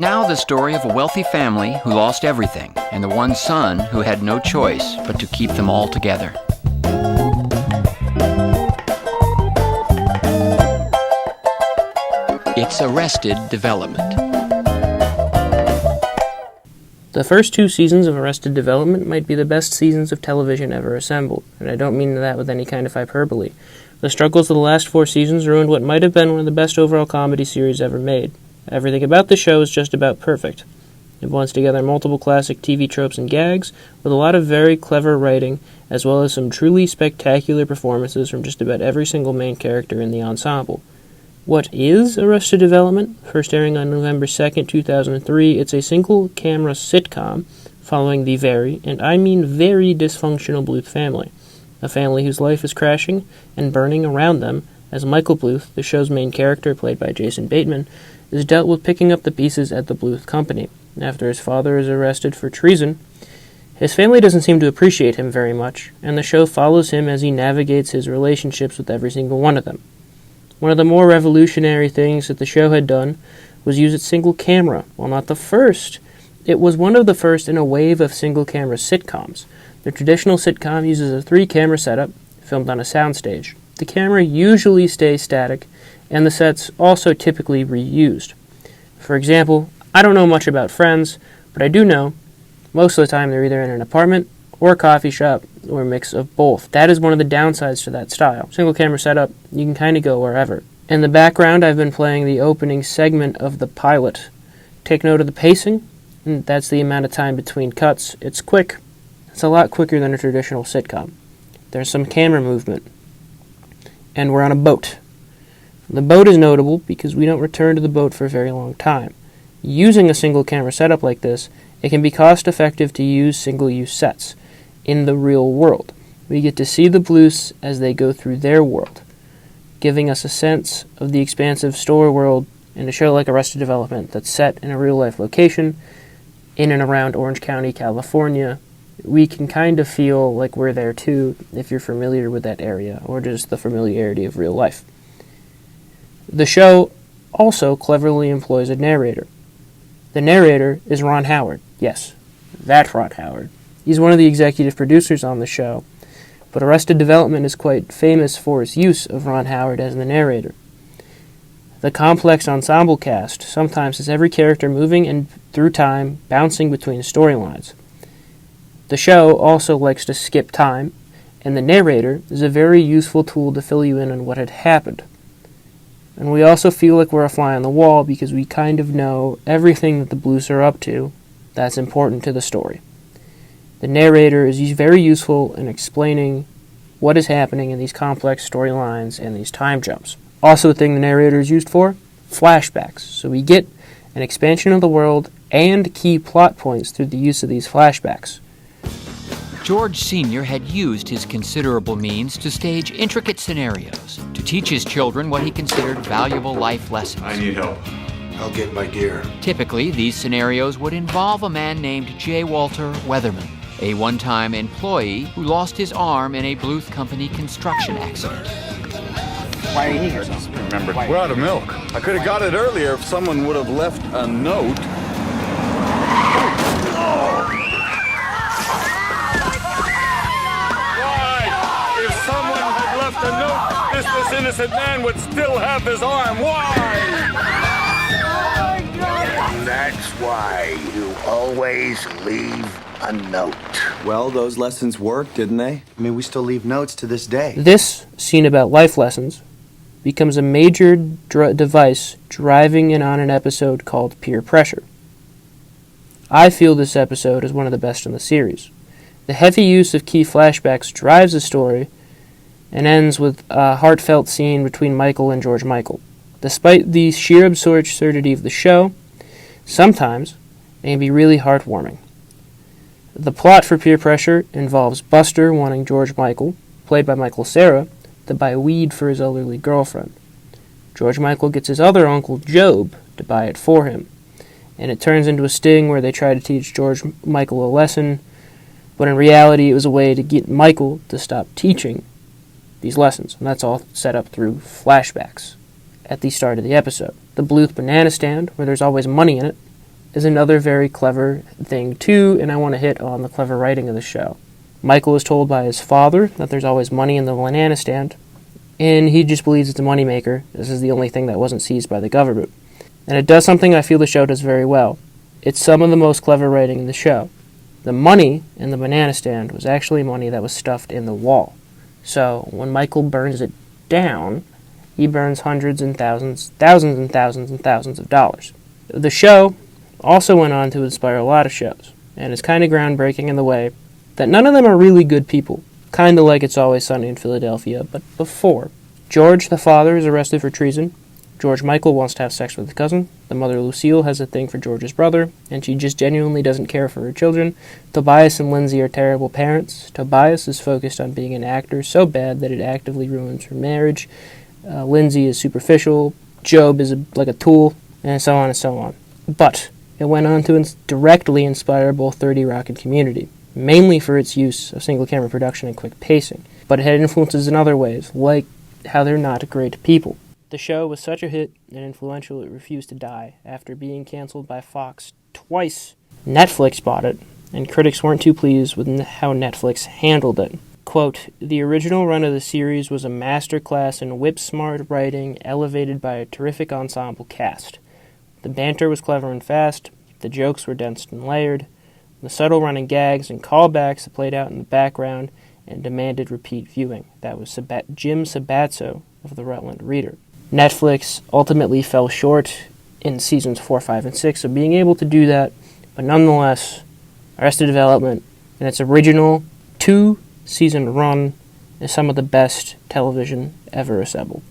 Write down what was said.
Now the story of a wealthy family who lost everything, and the one son who had no choice but to keep them all together. It's Arrested Development. The first 2 seasons of Arrested Development might be the best seasons of television ever assembled, and I don't mean that with any kind of hyperbole. The struggles of the last 4 seasons ruined what might have been one of the best overall comedy series ever made. Everything about the show is just about perfect. It blends together multiple classic TV tropes and gags, with a lot of very clever writing, as well as some truly spectacular performances from just about every single main character in the ensemble. What is Arrested Development? First airing on November 2nd, 2003, it's a single-camera sitcom following the very, and I mean very, dysfunctional Bluth family. A family whose life is crashing and burning around them as Michael Bluth, the show's main character, played by Jason Bateman, is dealt with picking up the pieces at the Bluth Company. After his father is arrested for treason, his family doesn't seem to appreciate him very much, and the show follows him as he navigates his relationships with every single one of them. One of the more revolutionary things that the show had done was use its single camera. While not the first, it was one of the first in a wave of single-camera sitcoms. The traditional sitcom uses a 3-camera setup, filmed on a soundstage. The camera usually stays static, and the sets also typically reused. For example, I don't know much about Friends, but I do know most of the time they're either in an apartment or a coffee shop or a mix of both. That is one of the downsides to that style. Single camera setup, you can kind of go wherever. In the background, I've been playing the opening segment of the pilot. Take note of the pacing, and that's the amount of time between cuts. It's quick. It's a lot quicker than a traditional sitcom. There's some camera movement. And we're on a boat. The boat is notable because we don't return to the boat for a very long time. Using a single camera setup like this, it can be cost effective to use single-use sets in the real world. We get to see the Bluths as they go through their world, giving us a sense of the expansive story world in a show like Arrested Development that's set in a real-life location in and around Orange County, California. We can kind of feel like we're there too if you're familiar with that area or just the familiarity of real life. The show also cleverly employs a narrator. The narrator is Ron Howard. Yes, that Ron Howard. He's one of the executive producers on the show, but Arrested Development is quite famous for its use of Ron Howard as the narrator. The complex ensemble cast sometimes has every character moving and through time, bouncing between storylines. The show also likes to skip time, and the narrator is a very useful tool to fill you in on what had happened. And we also feel like we're a fly on the wall because we kind of know everything that the Bluths are up to that's important to the story. The narrator is very useful in explaining what is happening in these complex storylines and these time jumps. Also a thing the narrator is used for, flashbacks. So we get an expansion of the world and key plot points through the use of these flashbacks. George Sr. had used his considerable means to stage intricate scenarios to teach his children what he considered valuable life lessons. I need help. I'll get my gear. Typically, these scenarios would involve a man named J. Walter Weatherman, a one-time employee who lost his arm in a Bluth Company construction accident. Why are you here? Remember, We're out of milk. I could have got it earlier if someone would have left a note. A note, this innocent man would still have his arm. Why? That's why you always leave a note. Well, those lessons worked, didn't they? I mean, we still leave notes to this day. This scene about life lessons becomes a major device driving in on an episode called Peer Pressure. I feel this episode is one of the best in the series. The heavy use of key flashbacks drives the story and ends with a heartfelt scene between Michael and George Michael. Despite the sheer absurdity of the show, sometimes it can be really heartwarming. The plot for Peer Pressure involves Buster wanting George Michael, played by Michael Cera, to buy weed for his elderly girlfriend. George Michael gets his other uncle, Job, to buy it for him, and it turns into a sting where they try to teach George Michael a lesson, but in reality it was a way to get Michael to stop teaching these lessons, and that's all set up through flashbacks at the start of the episode. The Bluth banana stand, where there's always money in it, is another very clever thing too, and I want to hit on the clever writing of the show. Michael is told by his father that there's always money in the banana stand, and he just believes it's a moneymaker. This is the only thing that wasn't seized by the government. And it does something I feel the show does very well. It's some of the most clever writing in the show. The money in the banana stand was actually money that was stuffed in the wall. So when Michael burns it down, he burns hundreds and thousands and thousands of dollars. The show also went on to inspire a lot of shows, and it's kind of groundbreaking in the way that none of them are really good people, kind of like It's Always Sunny in Philadelphia, but before. George, the father, is arrested for treason. George Michael wants to have sex with his cousin. The mother, Lucille, has a thing for George's brother, and she just genuinely doesn't care for her children. Tobias and Lindsay are terrible parents. Tobias is focused on being an actor so bad that it actively ruins her marriage. Lindsay is superficial. Job is like a tool, and so on and so on. But it went on to directly inspire both 30 Rock and Community, mainly for its use of single-camera production and quick pacing. But it had influences in other ways, like how they're not great people. The show was such a hit and influential it refused to die after being canceled by Fox twice. Netflix bought it, and critics weren't too pleased with how Netflix handled it. Quote, "The original run of the series was a masterclass in whip-smart writing elevated by a terrific ensemble cast. The banter was clever and fast, the jokes were dense and layered, the subtle running gags and callbacks that played out in the background and demanded repeat viewing." That was Jim Sabatso of the Rutland Reader. Netflix ultimately fell short in seasons 4, 5, and 6 of being able to do that, but nonetheless, Arrested Development and its original 2-season run is some of the best television ever assembled.